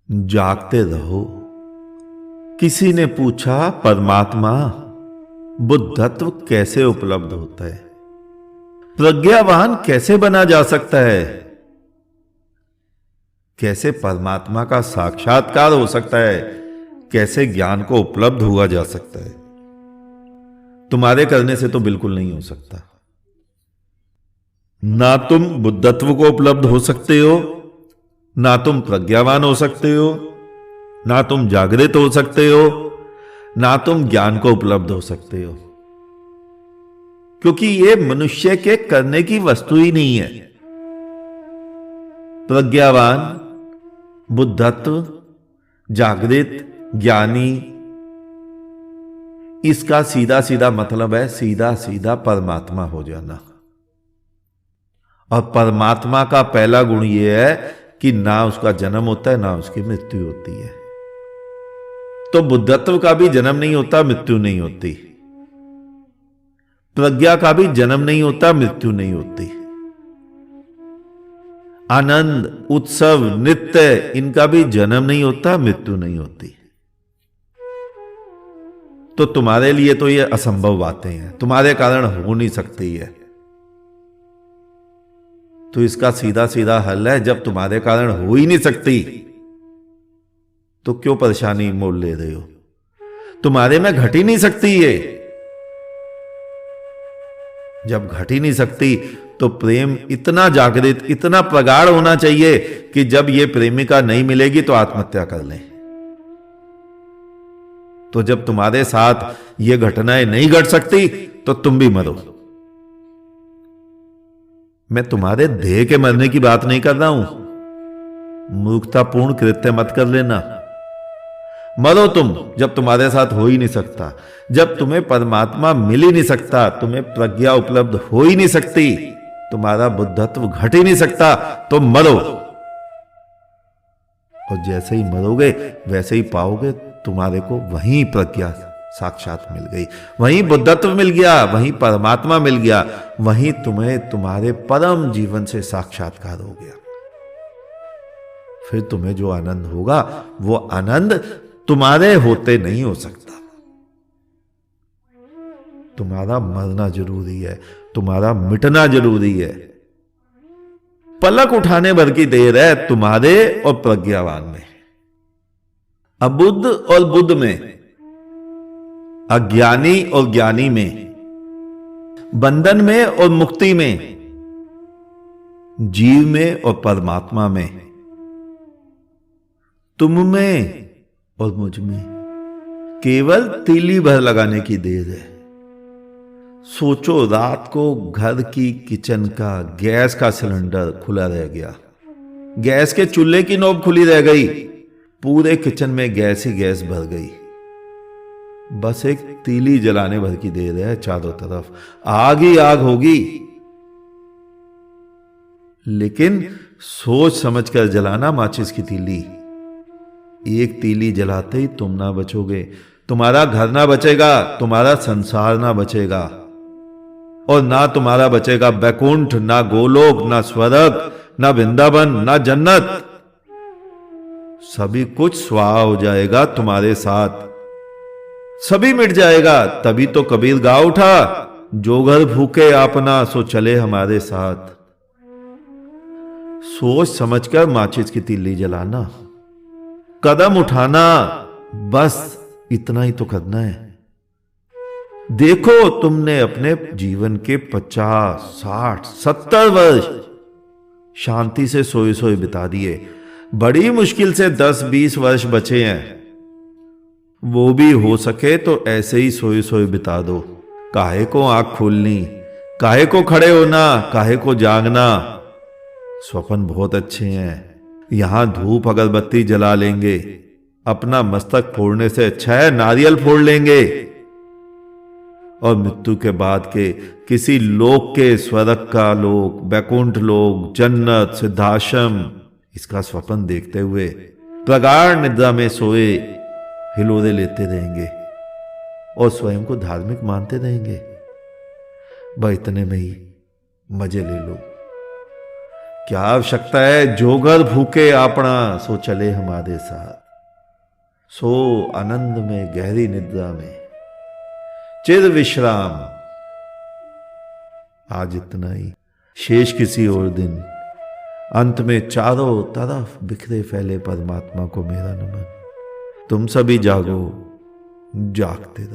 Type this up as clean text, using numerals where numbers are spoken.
जागते रहो। किसी ने पूछा, परमात्मा बुद्धत्व कैसे उपलब्ध होता है? प्रज्ञावान कैसे बना जा सकता है? कैसे परमात्मा का साक्षात्कार हो सकता है? कैसे ज्ञान को उपलब्ध हुआ जा सकता है? तुम्हारे करने से तो बिल्कुल नहीं हो सकता। ना तुम बुद्धत्व को उपलब्ध हो सकते हो, ना तुम प्रज्ञावान हो सकते हो, ना तुम जागृत हो सकते हो, ना तुम ज्ञान को उपलब्ध हो सकते हो, क्योंकि ये मनुष्य के करने की वस्तु ही नहीं है। प्रज्ञावान, बुद्धत्व, जागृत, ज्ञानी, इसका सीधा सीधा मतलब है सीधा सीधा परमात्मा हो जाना। और परमात्मा का पहला गुण यह है कि ना उसका जन्म होता है, ना उसकी मृत्यु होती है। तो बुद्धत्व का भी जन्म नहीं होता, मृत्यु नहीं होती। प्रज्ञा का भी जन्म नहीं होता, मृत्यु नहीं होती। आनंद, उत्सव, नृत्य, इनका भी जन्म नहीं होता, मृत्यु नहीं होती। तो तुम्हारे लिए तो ये असंभव बातें हैं, तुम्हारे कारण हो नहीं सकती है। तो इसका सीधा सीधा हल है, जब तुम्हारे कारण हो ही नहीं सकती तो क्यों परेशानी मोल ले रहे हो? तुम्हारे में घट ही नहीं सकती ये। जब घट ही नहीं सकती तो प्रेम इतना जागृत, इतना प्रगाढ़ होना चाहिए कि जब ये प्रेमिका नहीं मिलेगी तो आत्महत्या कर लें। तो जब तुम्हारे साथ ये घटनाएं नहीं घट सकती तो तुम भी मरो। मैं तुम्हारे देह के मरने की बात नहीं कर रहा हूं। मूर्खतापूर्ण कृत्य मत कर लेना। मरो तुम, जब तुम्हारे साथ हो ही नहीं सकता, जब तुम्हें परमात्मा मिल ही नहीं सकता, तुम्हें प्रज्ञा उपलब्ध हो ही नहीं सकती, तुम्हारा बुद्धत्व घट ही नहीं सकता, तो मरो। और जैसे ही मरोगे वैसे ही पाओगे तुम्हारे को वहीं प्रज्ञा साक्षात मिल गई, वहीं बुद्धत्व मिल गया, वहीं परमात्मा मिल गया, वहीं तुम्हें तुम्हारे परम जीवन से साक्षात्कार हो गया। फिर तुम्हें जो आनंद होगा वो आनंद तुम्हारे होते नहीं हो सकता। तुम्हारा मरना जरूरी है, तुम्हारा मिटना जरूरी है। पलक उठाने भर की देर है तुम्हारे और प्रज्ञावान में, अबुद्ध और बुद्ध में, अज्ञानी और ज्ञानी में, बंधन में और मुक्ति में, जीव में और परमात्मा में, तुम में और मुझ में। केवल तीली भर लगाने की देर है। सोचो, रात को घर की किचन का गैस का सिलेंडर खुला रह गया, गैस के चूल्हे की नोब खुली रह गई, पूरे किचन में गैस ही गैस भर गई। बस एक तीली जलाने भर की देर है, चारों तरफ आग ही आग होगी। लेकिन सोच समझकर जलाना माचिस की तीली। एक तीली जलाते ही तुम ना बचोगे, तुम्हारा घर ना बचेगा, तुम्हारा संसार ना बचेगा, और ना तुम्हारा बचेगा बैकुंठ, ना गोलोक, ना स्वर्ग, ना वृंदावन, ना जन्नत। सभी कुछ स्वाहा हो जाएगा तुम्हारे साथ, सभी मिट जाएगा। तभी तो कबीर गा उठा, जो घर भूखे अपना सो चले हमारे साथ। सोच समझकर माचिस की तीली जलाना, कदम उठाना, बस इतना ही तो करना है। देखो, तुमने अपने जीवन के 50, 60, 70 वर्ष शांति से सोए सोए बिता दिए। बड़ी मुश्किल से 10-20 वर्ष बचे हैं, वो भी हो सके तो ऐसे ही सोए सोए बिता दो। काहे को आंख खोलनी, काहे को खड़े होना, काहे को जागना। स्वप्न बहुत अच्छे हैं। यहां धूप अगरबत्ती जला लेंगे, अपना मस्तक फोड़ने से अच्छा है नारियल फोड़ लेंगे। और मृत्यु के बाद के किसी लोक के, स्वर्ग का लोक, बैकुंठ लोक, जन्नत, सिद्धाश्रम, इसका स्वप्न देखते हुए प्रगाढ़ निद्रा में सोए हिलोरे लेते रहेंगे और स्वयं को धार्मिक मानते रहेंगे। बस इतने में ही मजे ले लो। क्या आवश्यकता है, जो घर भूखे आपना सो चले हमारे साथ। सो आनंद में गहरी निद्रा में चिर विश्राम। आज इतना ही, शेष किसी और दिन। अंत में चारों तरफ बिखरे फैले परमात्मा को मेरा नमन। तुम सभी जागो, जागते रहो।